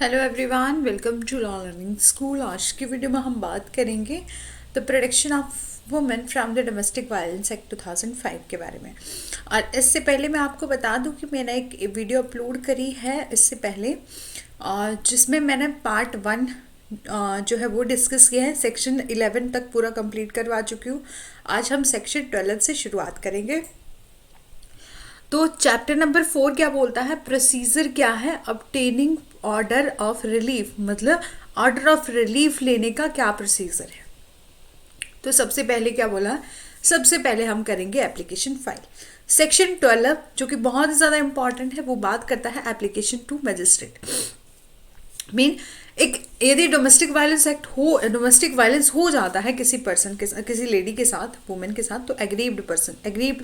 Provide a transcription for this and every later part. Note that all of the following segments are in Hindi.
Hello everyone, welcome to law learning school. आज की वीडियो में हम बात करेंगे the protection of women from the domestic violence act 2005 के बारे में। और इससे पहले मैं आपको बता दूं कि मैंने एक वीडियो अपलोड करी है इससे पहले, जिसमें मैंने पार्ट 1 जो है वो डिस्कस किया है। सेक्शन 11 तक पूरा कंप्लीट करवा चुकी हूँ। आज हम सेक्शन 12 से शुरुआत करेंगे। तो चैप्टर नंबर 4 क्या बोलता है, प्रोसीजर क्या है ऑब्टेनिंग ऑर्डर ऑफ रिलीफ, मतलब ऑर्डर ऑफ रिलीफ लेने का क्या प्रोसीजर है। तो सबसे पहले क्या बोला, सबसे पहले हम करेंगे एप्लीकेशन फाइल। सेक्शन 12 जो कि बहुत ज़्यादा इंपॉर्टेंट है, वो बात करता है एप्लीकेशन टू मजिस्ट्रेट। मीन एक यदि डोमेस्टिक वायलेंस हो जाता है किसी पर्सन के साथ, किसी लेडी के साथ, वुमेन के साथ, तो एग्रीव्ड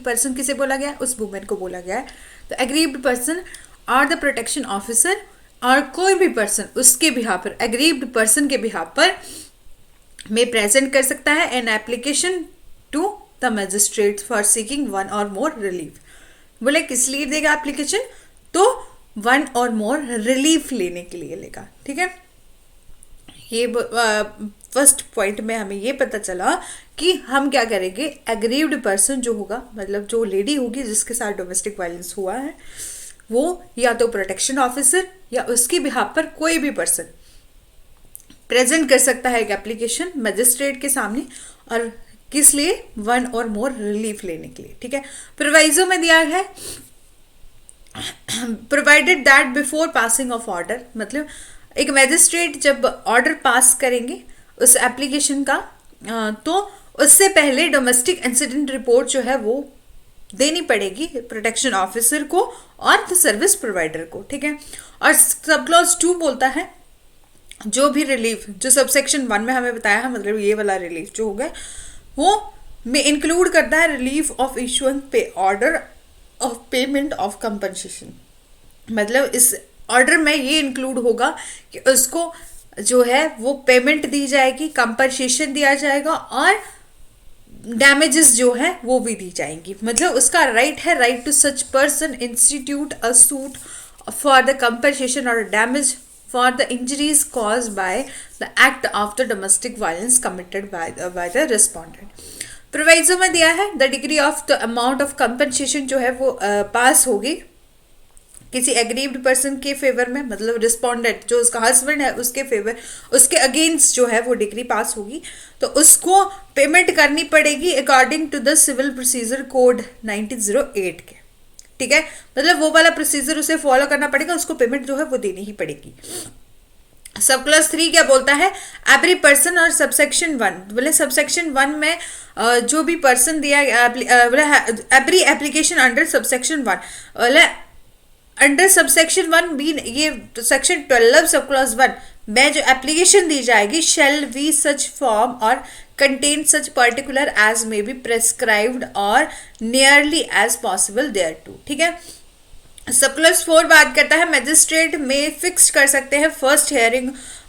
पर्सन किसे बोला गया है, उस वुमेन को बोला गया है। तो एग्रीव्ड पर्सन और द प्रोटेक्शन ऑफिसर और कोई भी पर्सन उसके बिहाफ पर, एग्रीव्ड पर्सन के बिहाफ पर में प्रेजेंट कर सकता है an application to the magistrate for seeking one or more relief. बोले किस लिए देगा एप्लीकेशन, तो वन और मोर रिलीफ लेने के लिए लेगा। ठीक है, ये फर्स्ट पॉइंट में हमें ये पता चला कि हम क्या करेंगे। एग्रीव्ड पर्सन जो होगा, मतलब जो लेडी होगी जिसके साथ डोमेस्टिक वायलेंस हुआ है, वो या तो प्रोटेक्शन ऑफिसर या उसके बिहाफ पर कोई भी पर्सन प्रेजेंट कर सकता है एक एप्लीकेशन मजिस्ट्रेट के सामने, और किस लिए, वन और मोर रिलीफ लेने के लिए। ठीक है, प्रोवाइजो में दिया है provided that before passing of order, मतलब एक मैजिस्ट्रेट जब ऑर्डर पास करेंगे उस एप्लीकेशन का, तो उससे पहले डोमेस्टिक इंसिडेंट रिपोर्ट जो है वो देनी पड़ेगी प्रोटेक्शन ऑफिसर को और द सर्विस प्रोवाइडर को। ठीक है, और सब क्लॉज 2 बोलता है जो भी रिलीफ जो सबसेक्शन 1 में हमें बताया है, मतलब ये वाला रिलीफ जो होगा वो में इंक्लूड करता है रिलीफ ऑफ इशुएंस पे order of payment of compensation. मतलब इस ऑर्डर में ये इंक्लूड होगा कि उसको जो है वो पेमेंट दी जाएगी, कंपनसेशन दिया जाएगा और डैमेजेस जो है वो भी दी जाएंगी। मतलब उसका right to such person institute a suit for the compensation और damage for the injuries cause by the act of the domestic violence committed by the respondent. Proviso में दिया है the degree of the amount of compensation जो है वो पास होगी किसी एग्रीव्ड पर्सन के फेवर में, मतलब रिस्पोंडेंट जो उसका हस्बैंड है उसके फेवर, उसके अगेंस्ट जो है वो डिग्री पास होगी, तो उसको पेमेंट करनी पड़ेगी according to the civil procedure code 1908 के। ठीक है, मतलब वो वाला प्रोसीजर उसे फॉलो करना पड़ेगा, उसको पेमेंट जो है वो देनी ही पड़ेगी। सब क्लास 3 क्या बोलता है, एवरी पर्सन और सबसेक्शन 1, बोले सबसेक्शन 1 में जो भी पर्सन दिया एवरी एप्लीकेशन अंडर सबसेक्शन 1, बोले अंडर सबसेक्शन 1 भी ये सेक्शन 12 सब क्लॉज 1 में जो एप्लीकेशन दी जाएगी शेल बी सच फॉर्म और contain such particular as may be prescribed और nearly as possible thereto. ठीक है, सब क्लॉज 4 बात करता है मजिस्ट्रेट में फिक्स कर सकते हैं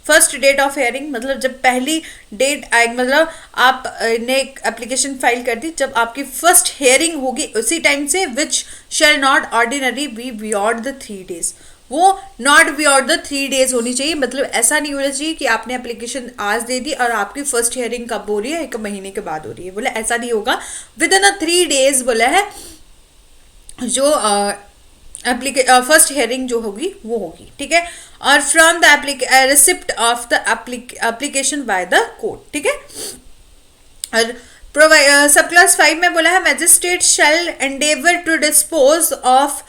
फर्स्ट डेट ऑफ हियरिंग, मतलब जब पहली डेट आएगी, मतलब आप ने एप्लीकेशन फाइल कर दी, जब आपकी फर्स्ट हियरिंग होगी उसी टाइम से, which shall not ordinary be beyond the 3 days, वो नॉट बियॉन्ड द 3 days होनी चाहिए। मतलब ऐसा नहीं होना चाहिए कि आपने एप्लीकेशन आज दे दी और आपकी फर्स्ट हियरिंग कब हो रही है, 1 महीने के बाद हो रही है, बोले ऐसा नहीं होगा। विद इन 3 days बोला है जो फर्स्ट हियरिंग जो होगी वो होगी। ठीक है, और from the receipt of the application by the court. ठीक है, और सब क्लास 5 में बोला है magistrate shall endeavour to dispose of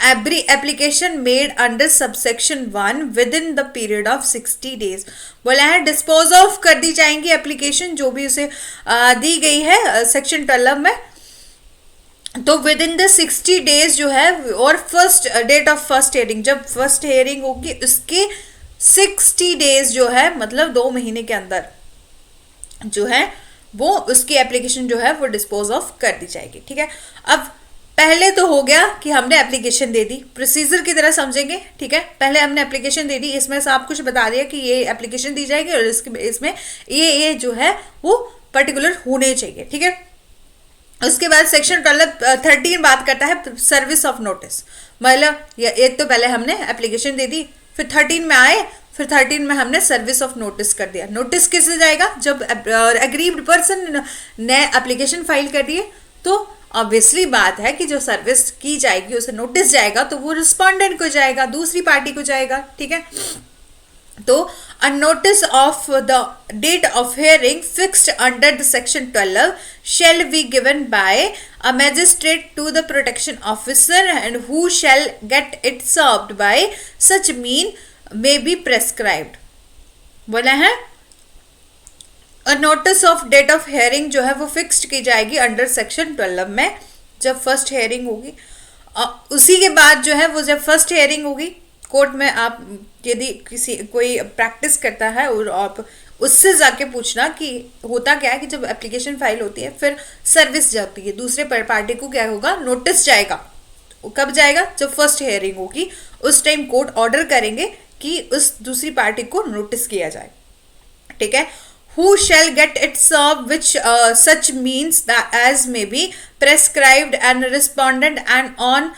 every application made under subsection 1 within the period of 60 days। बोला है डिस्पोज ऑफ कर दी जाएंगी एप्लीकेशन जो भी उसे दी गई है सेक्शन 12 में, तो विद इन द 60 days जो है, और first date of first hearing, जब फर्स्ट हियरिंग होगी उसके 60 days जो है, मतलब 2 महीने के अंदर जो है वो उसकी एप्लीकेशन जो है वो डिस्पोज ऑफ कर दी जाएगी। ठीक है, अब पहले तो हो गया कि हमने एप्लीकेशन दे दी, प्रोसीजर की तरह समझेंगे। ठीक है, पहले हमने एप्लीकेशन दे दी, इसमें सब कुछ बता दिया कि ये एप्लीकेशन दी जाएगी और इसमें ये जो है वो पर्टिकुलर होने चाहिए। ठीक है, उसके बाद सेक्शन 13 बात करता है सर्विस ऑफ नोटिस, मतलब एक तो पहले हमने एप्लीकेशन दे दी, फिर 13 में आए फिर 13 में हमने सर्विस ऑफ नोटिस कर दिया। नोटिस किससे जाएगा? जब एग्रीव्ड पर्सन ने एप्लीकेशन फाइल कर दिए तो ऑब्वियसली बात है कि जो सर्विस की जाएगी उसे नोटिस जाएगा तो वो रिस्पोंडेंट को जाएगा, दूसरी पार्टी को जाएगा। ठीक है, तो a notice of the date of hearing fixed under the section 12 shall be given by a magistrate to the protection officer and who shall get it served by such mean may be prescribed। बोला है notice of date of hearing जो है वो फिक्स्ड की जाएगी अंडर सेक्शन 12 में जब फर्स्ट हेयरिंग होगी। उसी के बाद जो है वो जब फर्स्ट हेयरिंग होगी कोर्ट में, आप यदि किसी कोई प्रैक्टिस करता है और आप उससे जाके पूछना कि होता क्या है कि जब एप्लीकेशन फाइल होती है फिर सर्विस जाती है, दूसरे पार्टी को क्या होगा, नोटिस जाएगा। कब जाएगा? जब फर्स्ट हेयरिंग होगी, उस टाइम कोर्ट ऑर्डर करेंगे कि उस दूसरी पार्टी को नोटिस किया जाए। ठीक है, who shall get it served which such means that as may be prescribed and respondent and on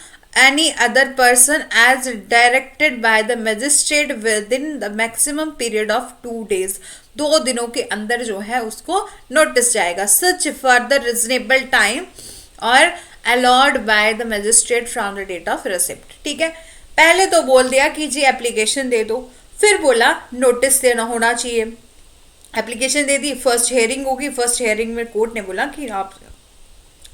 any other person as directed by the magistrate within the maximum period of 2 days। 2 दिनों के अंदर जो है उसको नोटिस जाएगा। such further reasonable time or allowed by the magistrate from the date of receipt। ठीक है, पहले तो बोल दिया कि जी एप्लीकेशन दे दो, फिर बोला नोटिस देना होना चाहिए। एप्लीकेशन दे दी, फर्स्ट हेयरिंग होगी, फर्स्ट हेयरिंग में कोर्ट ने बोला कि आप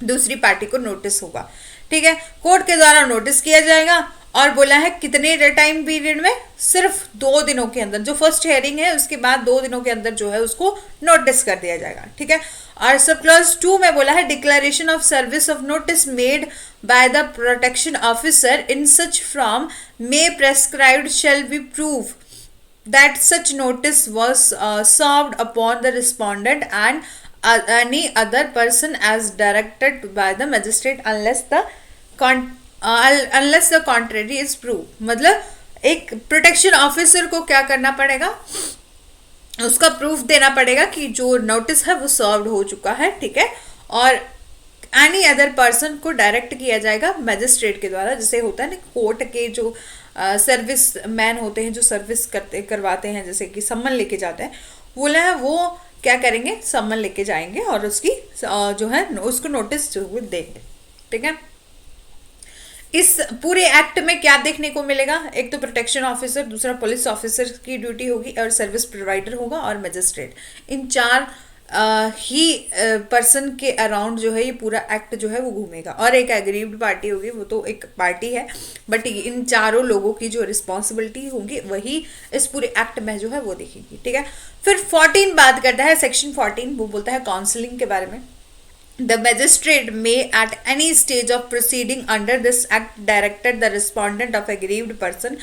दूसरी पार्टी को नोटिस होगा। ठीक है, कोर्ट के द्वारा नोटिस किया जाएगा और बोला है कितने टाइम पीरियड में? सिर्फ 2 दिनों के अंदर। जो फर्स्ट हेयरिंग है उसके बाद 2 दिनों के अंदर जो है उसको नोटिस कर दिया जाएगा। ठीक है, और सब क्लॉज 2 में बोला है declaration of service of notice made by the protection officer in such form may prescribed shall be prove that such notice was served upon the respondent and any other person as directed by the magistrate unless the contrary is proved। मतलब एक प्रोटेक्शन ऑफिसर को क्या करना पड़ेगा, उसका प्रूफ देना पड़ेगा कि जो नोटिस है वो सर्व्ड हो चुका है। ठीक है, और एनी अदर पर्सन को डायरेक्ट किया जाएगा मैजिस्ट्रेट के द्वारा। जैसे होता है ना कोर्ट के जो सर्विस मैन होते हैं जो सर्विस करवाते हैं, जैसे कि सम्मन लेके जाते हैं, बोला है वो क्या करेंगे, सम्मन लेके जाएंगे और उसकी जो है उसको नोटिस जो देंगे। ठीक है, इस पूरे एक्ट में क्या देखने को मिलेगा? एक तो प्रोटेक्शन ऑफिसर, दूसरा पुलिस ऑफिसर की ड्यूटी होगी और सर्विस प्रोवाइडर होगा और मैजिस्ट्रेट। इन 4 ही पर्सन के अराउंड जो है ये पूरा एक्ट जो है वो घूमेगा। और एक एग्रीव्ड पार्टी होगी, वो तो एक पार्टी है, बट इन चारों लोगों की जो रिस्पॉन्सिबिलिटी होगी वही इस पूरे एक्ट में जो है वो देखेगी। ठीक है, फिर 14 बात करता है, सेक्शन 14 वो बोलता है काउंसलिंग के बारे में। The magistrate may at any stage of proceeding under this act directed the respondent of aggrieved person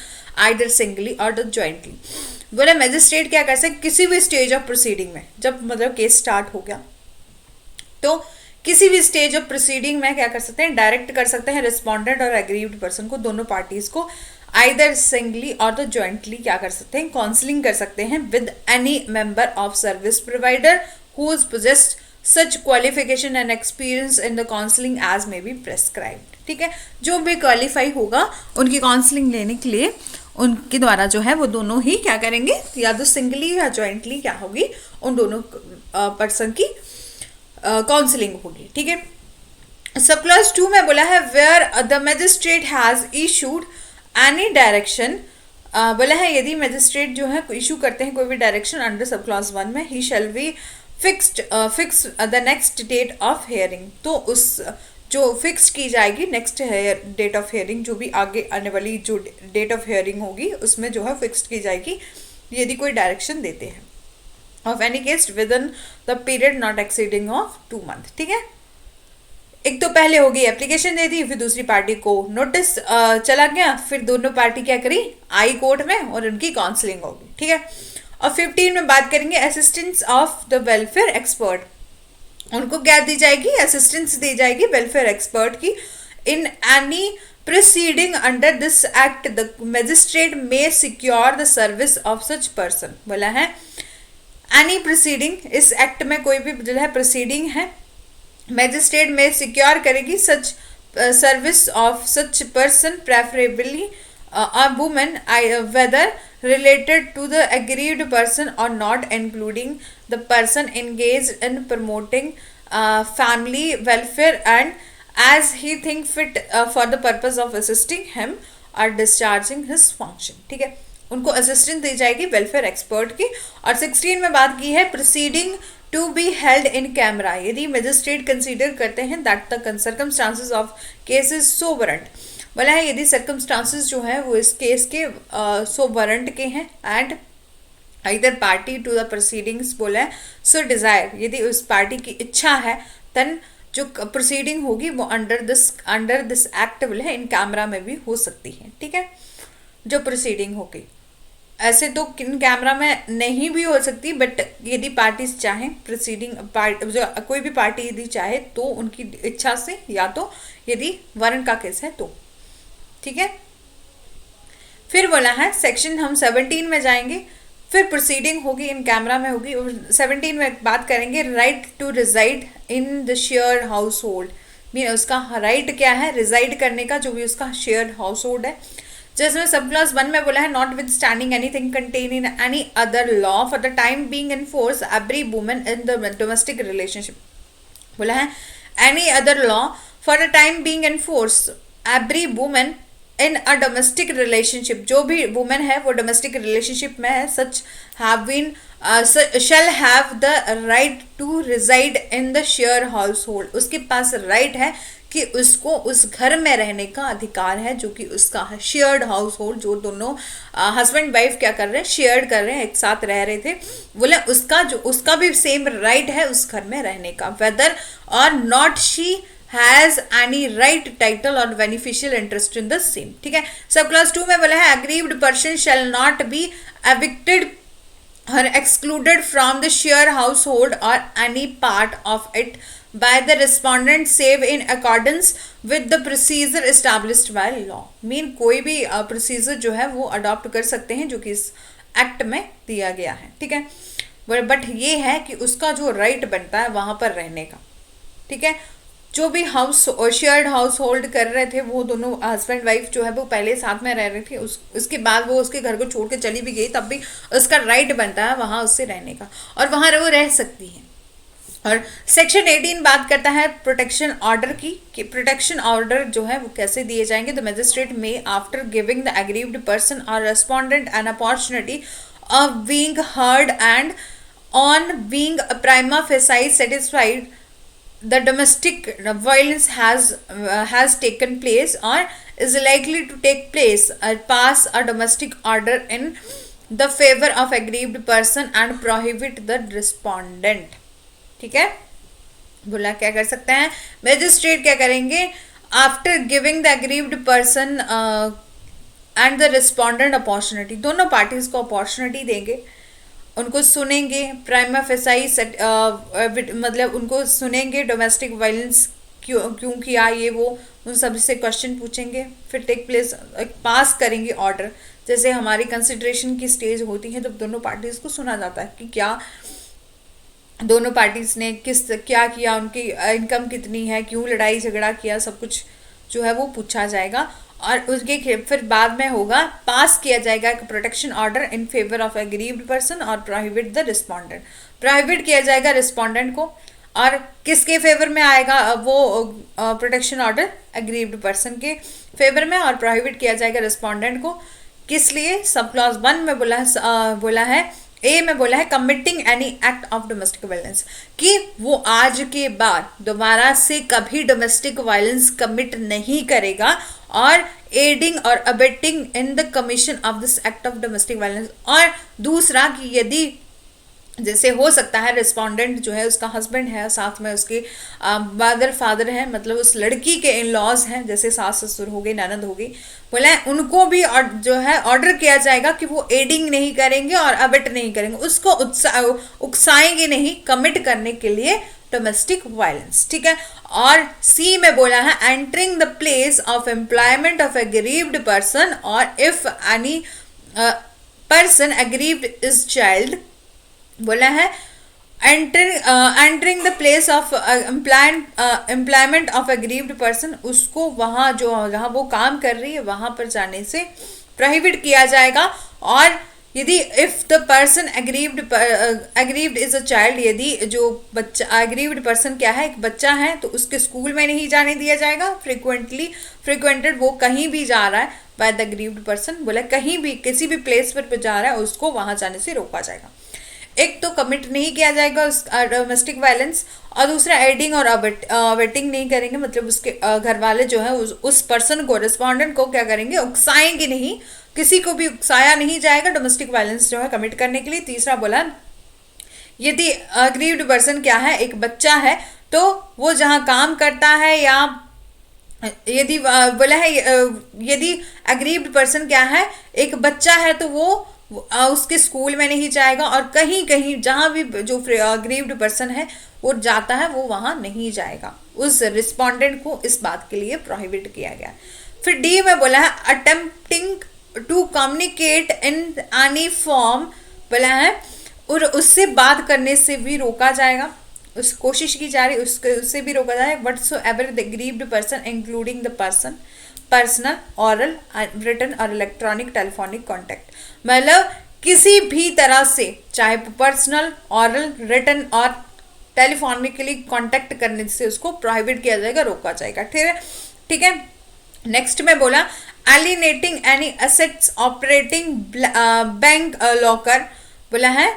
either singly or jointly। बोला मैजिस्ट्रेट क्या कर सकते, किसी भी स्टेज ऑफ प्रोसीडिंग में, जब मतलब केस स्टार्ट हो गया तो किसी भी स्टेज ऑफ प्रोसीडिंग में क्या कर सकते हैं, डायरेक्ट कर सकते हैं रिस्पोंडेंट और एग्रीव्ड पर्सन को, दोनों पार्टीज को आइदर सिंगली और तो ज्वाइंटली क्या कर सकते हैं, काउंसलिंग कर सकते हैं with any member of service provider who is possessed such qualification and experience in the counseling as may be prescribed। ठीक है, जो भी क्वालिफाई होगा उनकी काउंसलिंग लेने के लिए उनके द्वारा जो है वो दोनों ही क्या करेंगे, या तो सिंगली या जॉइंटली क्या होगी, उन दोनों पर्सन की काउंसलिंग होगी। ठीक है, सब क्लॉज 2 में बोला है where the magistrate has issued any direction. बोला है यदि मैजिस्ट्रेट जो है इशू करते हैं कोई भी डायरेक्शन अंडर सब क्लॉज 1 में, he shall be fix the next date of hearing. तो उस जो फिक्स की जाएगी नेक्स्ट डेट ऑफ हेयरिंग, जो भी आगे आने वाली जो डेट ऑफ हेयरिंग होगी उसमें जो है फिक्स की जाएगी यदि कोई डायरेक्शन देते हैं of any case with in the period not exceeding of 2 month. ठीक है, एक तो पहले होगी एप्लीकेशन दे दी, फिर दूसरी पार्टी को नोटिस चला गया, फिर दोनों पार्टी क्या करी, आई कोर्ट में और उनकी काउंसलिंग होगी। ठीक है, और 15 में बात करेंगे assistance of the welfare expert. उनको क्या दी जाएगी, असिस्टेंस दी जाएगी वेलफेयर एक्सपर्ट की। In any proceeding under this act the magistrate may secure the service of such person. बोला है एनी प्रोसीडिंग, इस एक्ट में कोई भी जो है प्रोसीडिंग है, मैजिस्ट्रेट में सिक्योर करेगी सच service of such person preferably a woman whether related to the aggrieved person or not including the person engaged in promoting family welfare and as he think fit for the purpose of assisting him or discharging his function। ठीक है, उनको असिस्टेंस दी जाएगी वेलफेयर एक्सपर्ट की। और 16 में बात की है proceeding to be held in camera, यदि मजिस्ट्रेट कंसीडर करते हैं that the circumstances of case is so warrant, बोला है यदि सर्कमस्टांसेस जो है वो इस केस के सो वारंट के हैं एंड इधर पार्टी टू द प्रोसीडिंग्स बोला है सो डिजायर, यदि उस पार्टी की इच्छा है देन जो प्रोसीडिंग होगी वो अंडर दिस एक्ट बोले है इन कैमरा में भी हो सकती है। ठीक है, जो प्रोसीडिंग होगी ऐसे तो इन कैमरा में नहीं भी हो सकती, बट यदि पार्टीज चाहें प्रोसीडिंग जो कोई भी पार्टी यदि चाहे तो उनकी इच्छा से, या तो यदि वारंट का केस है तो। ठीक है, फिर बोला है सेक्शन हम 17 में जाएंगे, फिर प्रोसीडिंग होगी इन कैमरा में होगी। 17 में बात करेंगे right to reside in the shared household, mean उसका राइट क्या है रिजाइड करने का, जो भी उसका शेयर्ड हाउस होल्ड है। जिसमें सब क्लॉज 1 में बोला है notwithstanding anything contain in any other law for the time being in force every woman in the domestic relationship, बोला है any other law for the time being in force every woman in a domestic relationship, जो भी वुमेन है वो डोमेस्टिक रिलेशनशिप में है, such have been shall have the right to reside in the share household, उसके पास राइट है कि उसको उस घर में रहने का अधिकार है जो कि उसका है। शेयर्ड हाउस होल्ड, जो दोनों हस्बैंड वाइफ क्या कर रहे हैं शेयर्ड कर रहे हैं, एक साथ रह रहे थे, बोले उसका भी सेम राइट है उस घर में रहने का, वेदर और not she has any right title or beneficial interest in the same। ठीक है, सब क्लास 2 में बोला है aggrieved person shall not be evicted or excluded from the share household or any part of it by the respondent save in accordance with the procedure established by law, mean कोई भी प्रोसीजर जो है वो अडॉप्ट कर सकते हैं जो कि इस एक्ट में दिया गया है। ठीक है, बट ये है कि उसका जो राइट बनता है वहां पर रहने का। ठीक है, जो भी हाउस शेयर्ड हाउस होल्ड कर रहे थे वो दोनों हस्बैंड वाइफ जो है वो पहले साथ में रह रहे थे, उसके बाद वो उसके घर को छोड़ के चली भी गई तब भी उसका राइट बनता है वहां उससे रहने का, और वहां वो रह सकती है। और सेक्शन 18 बात करता है प्रोटेक्शन ऑर्डर की, कि प्रोटेक्शन ऑर्डर जो है वो कैसे दिए जाएंगे। The magistrate may after giving the aggrieved person और respondent an opportunity of being heard and on being prima facie satisfied the domestic violence has taken place or is likely to take place, pass a domestic order in the favor of aggrieved person and prohibit the respondent। ठीक है, बोला क्या कर सकते हैं मैजिस्ट्रेट, क्या करेंगे after giving the aggrieved person and the respondent opportunity, दोनों पार्टीज को अपॉर्चुनिटी देंगे, उनको सुनेंगे प्राइमा फेसाई मतलब उनको सुनेंगे डोमेस्टिक वायलेंस क्यों किया ये वो, उन सब से क्वेश्चन पूछेंगे, फिर टेक प्लेस पास करेंगे ऑर्डर। जैसे हमारी कंसिडरेशन की स्टेज होती है तब दोनों पार्टीज को सुना जाता है कि क्या दोनों पार्टीज ने क्या किया, उनकी इनकम कितनी है, क्यों लड़ाई झगड़ा किया, सब कुछ जो है वो पूछा जाएगा। और उसके फिर बाद में होगा पास किया जाएगा एक protection order in favour of aggrieved person और प्रोहिबिट द रिस्पोंडेंट, प्रोहिबिट किया जाएगा रिस्पोंडेंट को, और किसके फेवर में आएगा वो प्रोटेक्शन ऑर्डर एग्रीव्ड पर्सन के फेवर में, और प्रोहिबिट किया जाएगा रिस्पोंडेंट को। किस लिए, सब क्लॉज 1 में बोला है ए में बोला है committing any act of domestic violence, कि वो आज के बाद दोबारा से कभी डोमेस्टिक वायलेंस कमिट नहीं करेगा, और एडिंग और abetting in the commission of this act of domestic violence. और दूसरा कि यदि जैसे हो सकता है रिस्पोंडेंट जो है उसका हस्बैंड है, साथ में उसके मदर फादर है, मतलब उस लड़की के इन लॉज हैं, जैसे सास ससुर हो गई, ननद हो गई, बोला है उनको भी जो है ऑर्डर किया जाएगा कि वो एडिंग नहीं करेंगे और अबेट नहीं करेंगे, उसको उकसाएंगे नहीं कमिट करने के लिए डोमेस्टिक वायलेंस। ठीक है, और सी में बोला है entering the place of employment of aggrieved person और if any person aggrieved is child, बोला है entering the place of employment of aggrieved person, उसको वहाँ जो जहाँ वो काम कर रही है वहाँ पर जाने से प्रोहिबिट किया जाएगा। और यदि if the person aggrieved is a child, यदि जो बच्चा अग्रीव्ड पर्सन क्या है, एक बच्चा है, तो उसके स्कूल में नहीं जाने दिया जाएगा। फ्रिक्वेंटेड, वो कहीं भी जा रहा है बाय द अग्रीव्ड पर्सन, बोला कहीं भी किसी भी प्लेस पर जा रहा है उसको वहां जाने से रोका जाएगा। एक तो कमिट नहीं किया जाएगा डोमेस्टिक वायलेंस, और दूसरा एडिंग और अबेटिंग नहीं करेंगे, मतलब उसके घर वाले जो है उस पर्सन को, रिस्पोंडेंट को क्या करेंगे, उकसाएंगे नहीं, किसी को भी उकसाया नहीं जाएगा डोमेस्टिक वायलेंस जो है कमिट करने के लिए। तीसरा बोला यदि अग्रीव्ड पर्सन क्या है, एक बच्चा है, तो वो जहाँ काम करता है या यदि बोला है यदि अग्रीव्ड पर्सन क्या है, एक बच्चा है, तो वो उसके स्कूल में नहीं जाएगा, और कहीं कहीं जहां भी जो अग्रीव्ड पर्सन है वो जाता है वो वहां नहीं जाएगा। उस रिस्पोंडेंट को इस बात के लिए प्रोहिबिट किया गया। फिर डी में बोला है attempting to communicate in any form, बोला है और उससे बात करने से भी रोका जाएगा, उस कोशिश की जा रही उससे भी रोका जाए। Whatsoever the aggrieved person including the personal, oral, written और इलेक्ट्रॉनिक टेलीफोनिक कॉन्टेक्ट, मतलब किसी भी तरह से, चाहे पर्सनल, ऑरल, रिटन और टेलीफोनिकली कांटेक्ट करने से उसको प्रोहिबिट किया जाएगा, रोका जाएगा। ठीक है। नेक्स्ट में बोला alienating any assets operating bank locker, बोला है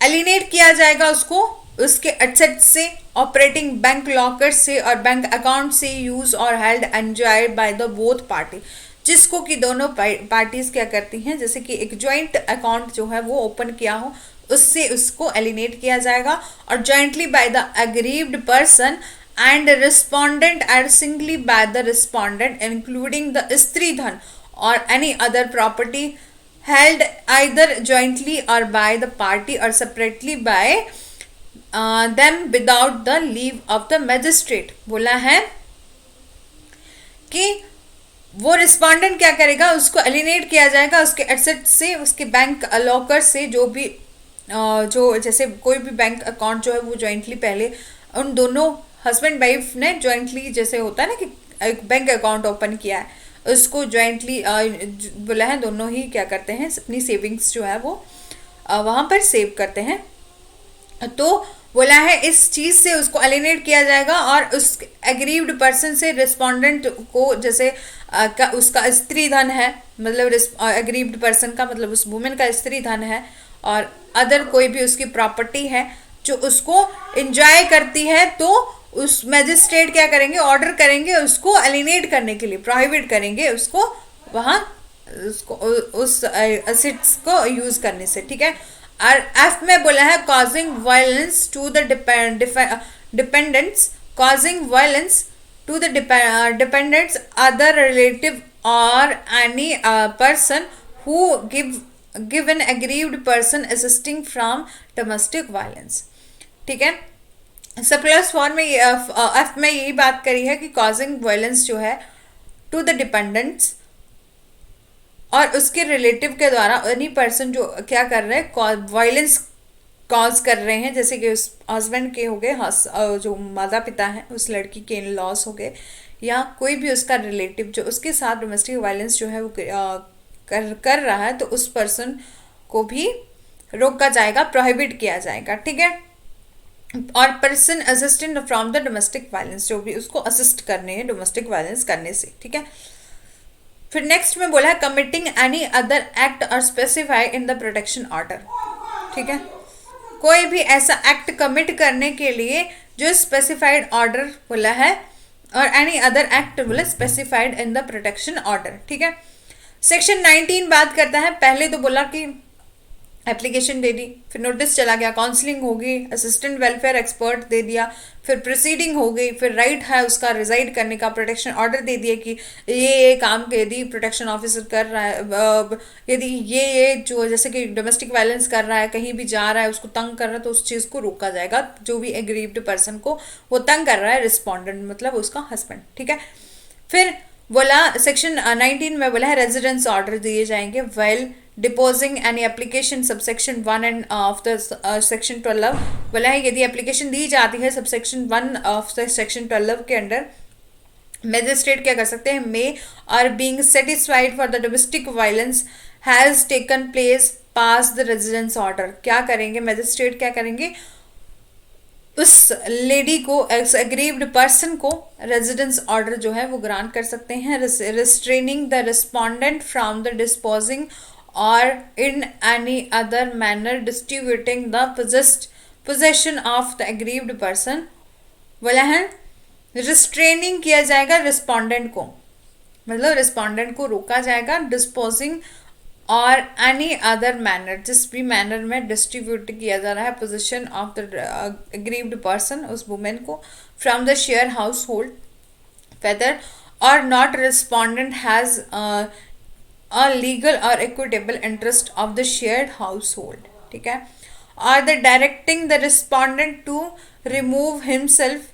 एलिनेट किया जाएगा उसको उसके एसेट से, ऑपरेटिंग बैंक लॉकर से और बैंक अकाउंट से, यूज और held enjoyed by the both party, जिसको कि दोनों पार्टीज क्या करती हैं, जैसे कि एक जॉइंट अकाउंट जो है वो ओपन किया हो, उससे उसको एलिनेट किया जाएगा। और jointly by the aggrieved person and respondent and singly bye the respondent including the स्त्री धन और any other property held either jointly or by the party or separately by them without the leave of the magistrate। बोला है कि वो रिस्पोंडेंट क्या करेगा, उसको एलिनेट किया जाएगा उसके एसेट से, उसके बैंक लॉकर से, जो भी जो जैसे कोई भी बैंक अकाउंट जो है वो जॉइंटली पहले उन दोनों हस्बैंड वाइफ ने जॉइंटली, जैसे होता है ना कि एक बैंक अकाउंट ओपन किया है, उसको जॉइंटली बोला है दोनों ही क्या करते हैं, अपनी सेविंग्स जो है वो वहाँ पर सेव करते हैं। तो बोला है इस चीज़ से उसको एलिनेट किया जाएगा और उस एग्रीव्ड पर्सन से रिस्पोंडेंट को, जैसे उसका स्त्री धन है, मतलब एग्रीव्ड पर्सन का मतलब उस वुमेन का स्त्री धन है, और अदर कोई भी उसकी प्रॉपर्टी है जो उसको एंजॉय करती है, तो उस मैजिस्ट्रेट क्या करेंगे, ऑर्डर करेंगे उसको एलिनेट करने के लिए, प्रोहिबिट करेंगे उसको वहाँ उसको उस एसेट्स को यूज करने से। ठीक है। और एफ में बोला है causing violence to the dependents, causing violence to the dependents, other relative और any person who give an aggrieved person assisting from domestic violence. ठीक है। सरप्लस फॉर्म में एफ में यही बात करी है कि कॉजिंग वायलेंस जो है टू द डिपेंडेंट्स और उसके रिलेटिव के द्वारा एनी पर्सन जो क्या कर रहे हैं, वायलेंस कॉज कर रहे हैं, जैसे कि उस हस्बैंड के हो गए, जो माता पिता हैं उस लड़की के इन लॉस हो गए, या कोई भी उसका रिलेटिव जो उसके साथ डोमेस्टिक वायलेंस जो है वो कर रहा है, तो उस पर्सन को भी रोका जाएगा, प्रोहिबिट किया जाएगा। ठीक है। और person assistant from the domestic violence, जो भी उसको असिस्ट करने हैं डोमेस्टिक वायलेंस करने से। ठीक है। फिर नेक्स्ट में बोला है कमिटिंग एनी अदर एक्ट और specify in the protection order. ठीक है। कोई भी ऐसा एक्ट कमिट करने के लिए जो स्पेसिफाइड ऑर्डर बोला है, और एनी अदर एक्ट बोला specified in the protection order. ठीक है। सेक्शन 19 बात करता है, पहले तो बोला कि एप्लीकेशन दे दी, फिर नोटिस चला गया, काउंसलिंग हो गई, असिस्टेंट वेलफेयर एक्सपर्ट दे दिया, फिर प्रोसीडिंग हो गई, फिर राइट है उसका रिजाइड करने का, प्रोटेक्शन ऑर्डर दे दिया कि ये काम यदि प्रोटेक्शन ऑफिसर कर रहा है, यदि ये जो जैसे कि डोमेस्टिक वायलेंस कर रहा है, कहीं भी जा रहा है, उसको तंग कर रहा है, तो उस चीज़ को रोका जाएगा, जो भी एग्रीव्ड पर्सन को वो तंग कर रहा है, रिस्पोंडेंट मतलब उसका हस्बैंड। ठीक है। फिर बोला सेक्शन 19 में बोला है रेजिडेंस ऑर्डर दिए जाएंगे well disposing any application subsection 1 and of the section 12। बोला है यदि एप्लीकेशन दी जाती है सबसेक्शन 1 ऑफ द सेक्शन 12 के अंडर मैजिस्ट्रेट क्या कर सकते हैं, may are being satisfied for the domestic violence has taken place pass the residence order. क्या करेंगे मैजिस्ट्रेट, क्या करेंगे, उस लेडी को, एग्रीव्ड पर्सन को रेजिडेंस ऑर्डर जो है वो ग्रांट कर सकते हैं, restraining the respondent from the disposing और in any other manner distributing the possession of the aggrieved person. बोला है रिस्ट्रेनिंग किया जाएगा रिस्पोंडेंट को, मतलब रिस्पोंडेंट को रोका जाएगा, डिस्पोजिंग और एनी अदर मैनर, जिस भी मैनर में डिस्ट्रीब्यूट किया जा रहा है position of the aggrieved person, उस वुमेन को, from the share household whether और not respondent has a legal और equitable interest of the shared household. ठीक है, और the directing the respondent to remove himself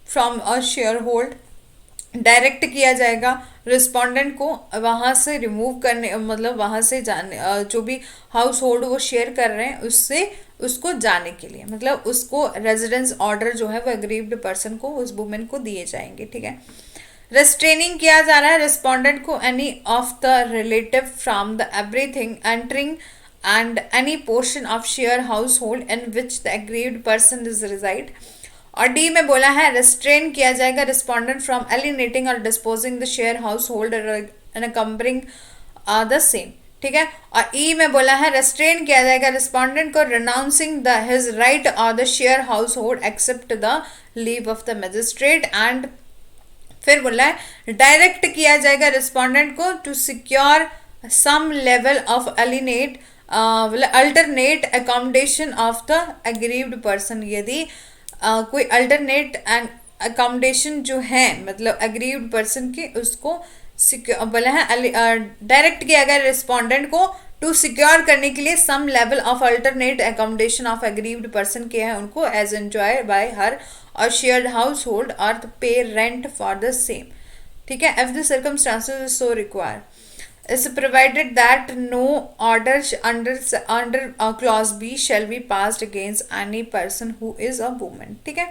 from a share hold, direct किया जाएगा रिस्पोंडेंट को वहाँ से रिमूव करने, मतलब वहाँ से जाने, जो भी हाउस होल्ड वो शेयर कर रहे हैं उससे उसको जाने के लिए, मतलब उसको रेजिडेंस ऑर्डर जो है वो एग्रीव्ड पर्सन को, उस वुमेन को दिए जाएंगे। ठीक है, रेस्ट्रेनिंग किया जा रहा है रिस्पोंडेंट को any of the relative from the everything entering and any portion of share household in which the aggrieved person is reside. और डी में बोला है रेस्ट्रेन किया जाएगा रिस्पोंडेंट फ्रॉम एलिनेटिंग और disposing the share household encumbering the same. ठीक है, और ई में बोला है रेस्ट्रेन किया जाएगा रिस्पोंडेंट को रिनाउंसिंग द हिज राइट और the share household except the leave of the magistrate. And फिर बोला है डायरेक्ट किया जाएगा रिस्पोंडेंट को to secure some level of alienate alternate accommodation of the aggrieved person. यदि कोई अल्टरनेट एंड अकोमोडेशन जो है मतलब एग्रीव्ड पर्सन की, उसको बोला है डायरेक्ट किया गया रिस्पोंडेंट को टू सिक्योर करने के लिए some level of alternate accommodation of aggrieved person के हैं उनको एज एंजॉय बाय हर और शेयर्ड हाउस होल्ड और पे रेंट फॉर द सेम। ठीक है, if the circumstances so require is provided that no orders under clause B shall be passed against any person who is a woman। ठीक है,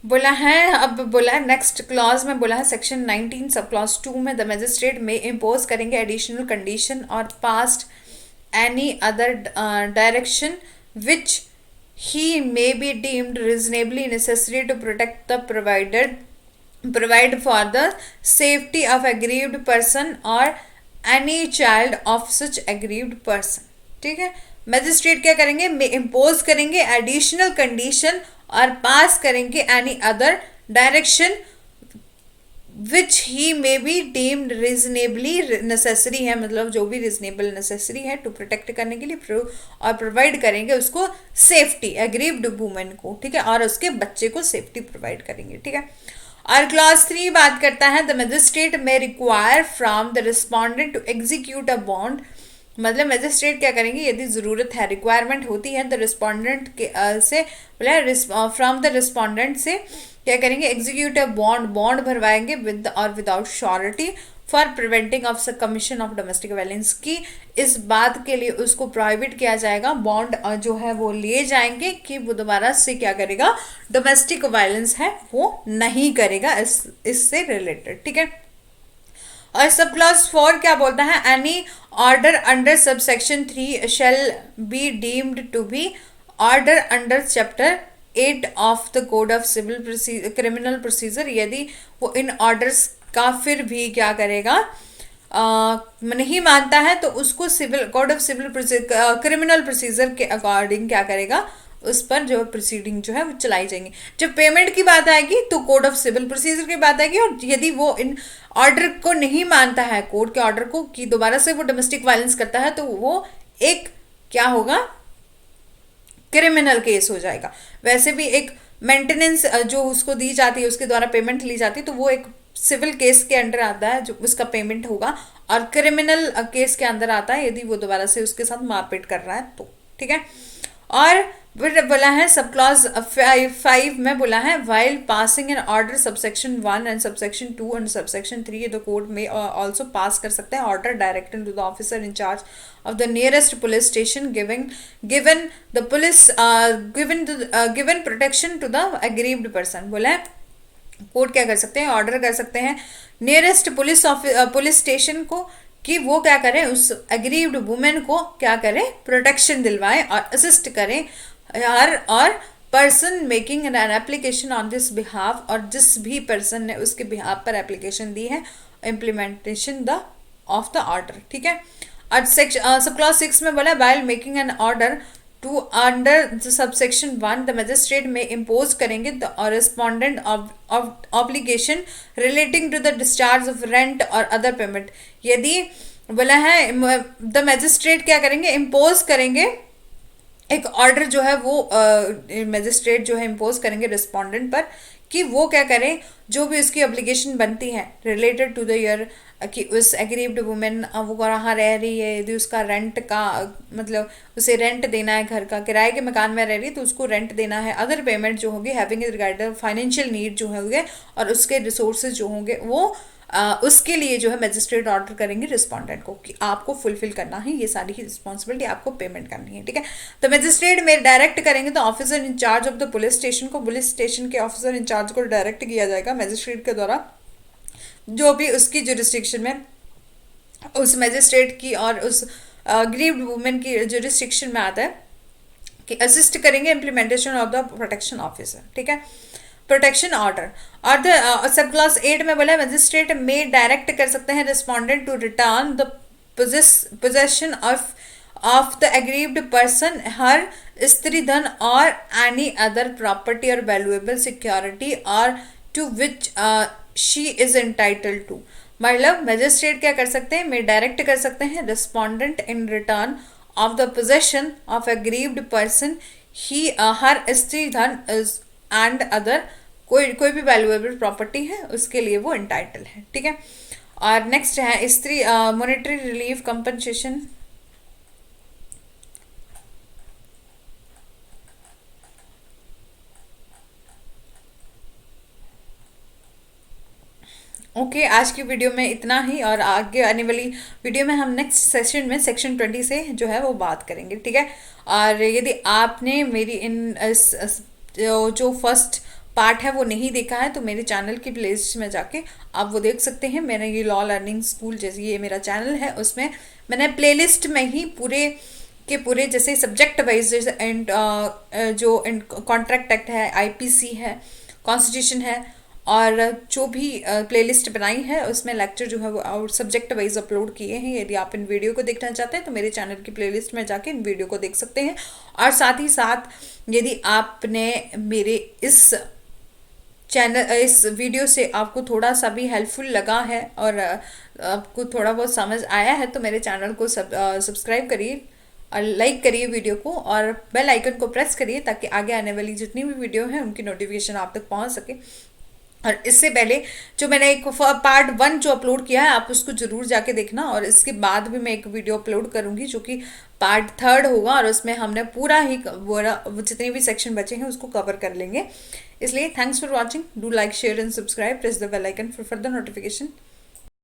बोला है, अब बोला है नेक्स्ट क्लॉज में बोला है सेक्शन 19 सब क्लॉज 2 में द मैजिस्ट्रेट में इम्पोज करेंगे एडिशनल कंडीशन और passed any other direction which he may be deemed reasonably necessary to protect the provide for the safety of aggrieved person or any child of such aggrieved person। ठीक है, मैजिस्ट्रेट क्या करेंगे, इम्पोज करेंगे एडिशनल कंडीशन और पास करेंगे any other direction which he may be deemed reasonably necessary है, मतलब जो भी रीजनेबल नेसेसरी है टू प्रोटेक्ट करने के लिए, और प्रोवाइड करेंगे उसको सेफ्टी एग्रीव्ड वुमेन को। ठीक है, और उसके बच्चे को सेफ्टी प्रोवाइड करेंगे। ठीक है, और क्लॉज 3 बात करता है the magistrate may require from the respondent to execute a bond. मतलब मैजिस्ट्रेट क्या करेंगे, यदि ज़रूरत है, रिक्वायरमेंट होती है द रिस्पोंडेंट के से बोला फ्रॉम द रिस्पोंडेंट से क्या करेंगे, एग्जीक्यूट अ बॉन्ड भरवाएंगे विद और without surety for preventing of commission of domestic violence की। इस बात के लिए उसको प्रोहिबिट किया जाएगा, बॉन्ड जो है वो लिए जाएंगे कि वो दोबारा से क्या करेगा, डोमेस्टिक वायलेंस है वो नहीं करेगा इससे रिलेटेड। ठीक है, और सब क्लॉज 4 क्या बोलता है, any order under subsection 3 shall be deemed to be order under chapter 8 of the code of civil criminal procedure. यदि वो इन ऑर्डर्स का फिर भी क्या करेगा, नहीं मानता है तो उसको civil code of civil criminal procedure के अकॉर्डिंग क्या करेगा, उस पर जो प्रोसीडिंग जो है वो चलाई जाएंगी। जब पेमेंट की बात आएगी तो कोड ऑफ सिविल प्रोसीजर की बात आएगी, और यदि वो इन ऑर्डर को नहीं मानता है, कोर्ट के ऑर्डर को, कि दोबारा से वो डोमेस्टिक वायलेंस करता है, तो वो एक क्या होगा, क्रिमिनल केस हो जाएगा। वैसे भी एक मेंटेनेंस जो उसको दी जाती है, उसके द्वारा पेमेंट ली जाती है, तो वो एक सिविल केस के अंडर आता है जो उसका पेमेंट होगा, और क्रिमिनल केस के अंदर आता है यदि वो दोबारा से उसके साथ मारपीट कर रहा है तो। ठीक है, और फिर बोला है सब क्लॉज 5 में बोला है while passing an order subsection 1 and subsection 2 and subsection 3 the court may also pass कर सकते हैं order directed to the officer in charge of the nearest police station given the police given protection to the aggrieved person. बोला है कोर्ट क्या कर सकते हैं, ऑर्डर कर सकते हैं नियरेस्ट पुलिस स्टेशन को कि वो क्या करें, उस एग्रीव्ड वुमेन को क्या करें, प्रोटेक्शन दिलवाएं और असिस्ट करें हर, और person making an application on this behalf, और जिस भी पर्सन ने उसके बिहाफ पर एप्लीकेशन दी है, implementation the of the order. ठीक है। और सब क्लॉज 6 में बोला while making an order to under subsection 1 the magistrate may impose करेंगे the respondent obligation relating to the discharge of rent और अदर पेमेंट। यदि बोला है द मजिस्ट्रेट क्या करेंगे, इम्पोज करेंगे एक ऑर्डर जो है वो मजिस्ट्रेट जो है इम्पोज करेंगे रिस्पोंडेंट पर कि वो क्या करें, जो भी उसकी ऑब्लिगेशन बनती है रिलेटेड टू द ईयर, कि उस एग्रीव्ड वुमेन वो कहाँ रह रही है, यदि उसका रेंट का मतलब उसे रेंट देना है, घर का किराए के मकान में रह रही है तो उसको रेंट देना है, अदर पेमेंट जो होगी हैविंग रिगार्ड फाइनेंशियल नीड जो होंगे और उसके रिसोर्सेज जो होंगे वो उसके लिए जो है मजिस्ट्रेट ऑर्डर करेंगे रिस्पोंडेंट को कि आपको फुलफिल करना है, ये सारी ही रिस्पॉन्सिबिलिटी आपको पेमेंट करनी है। ठीक है। तो मजिस्ट्रेट में डायरेक्ट करेंगे तो officer in charge of the police station को, पुलिस स्टेशन के ऑफिसर इंचार्ज को डायरेक्ट किया जाएगा मजिस्ट्रेट के द्वारा, जो भी उसकी जुरिस्डिक्शन में उस मजिस्ट्रेट की और उस ग्रीव्ड वुमेन की जुरिस्डिक्शन में आता है कि असिस्ट करेंगे implementation of the protection officer. ठीक है। प्रोटेक्शन ऑर्डर और द सब क्लॉज 8 में बोला मजिस्ट्रेट में डायरेक्ट कर सकते हैं respondent to return the possession of the aggrieved person her stridhan और एनी अदर प्रॉपर्टी और वैल्यूएबल सिक्योरिटी और to which she is entitled to. मतलब मजिस्ट्रेट क्या कर सकते हैं, में डायरेक्ट कर सकते हैं respondent in return of the possession of aggrieved person ही हर स्त्री धन एंड अदर कोई भी वैल्यूएबल प्रॉपर्टी है उसके लिए वो एंटाइटल है। ठीक है। और नेक्स्ट है स्त्री मॉनेटरी रिलीफ कंपनसेशन। ओके आज की वीडियो में इतना ही, और आगे आने वाली वीडियो में हम नेक्स्ट सेशन में सेक्शन 20 से जो है वो बात करेंगे। ठीक है। और यदि आपने मेरी जो फर्स्ट पार्ट है वो नहीं देखा है तो मेरे चैनल की प्लेलिस्ट में जाके आप वो देख सकते हैं। मैंने ये लॉ लर्निंग स्कूल जैसे ये मेरा चैनल है, उसमें मैंने प्लेलिस्ट में ही पूरे के पूरे जैसे सब्जेक्ट वाइज जैसे जो कॉन्ट्रैक्ट एक्ट है, आईपीसी है, कॉन्स्टिट्यूशन है, और जो भी प्लेलिस्ट बनाई है उसमें लेक्चर जो है वो और सब्जेक्ट वाइज अपलोड किए हैं। यदि आप इन वीडियो को देखना चाहते हैं तो मेरे चैनल की प्लेलिस्ट में जाके इन वीडियो को देख सकते हैं। और साथ ही साथ यदि आपने मेरे इस वीडियो से आपको थोड़ा सा भी हेल्पफुल लगा है और आपको थोड़ा बहुत समझ आया है तो मेरे चैनल को सब्सक्राइब करिए और लाइक करिए वीडियो को, और बेल आइकन को प्रेस करिए ताकि आगे आने वाली जितनी भी वीडियो है उनकी नोटिफिकेशन आप तक पहुंच सके। और इससे पहले जो मैंने एक पार्ट 1 जो अपलोड किया है आप उसको जरूर जाके देखना, और इसके बाद भी मैं एक वीडियो अपलोड करूंगी जो कि पार्ट 3 होगा, और उसमें हमने पूरा ही जितने भी सेक्शन बचे हैं उसको कवर कर लेंगे। इसलिए thanks for watching, do like share and subscribe, press the bell icon for further notification.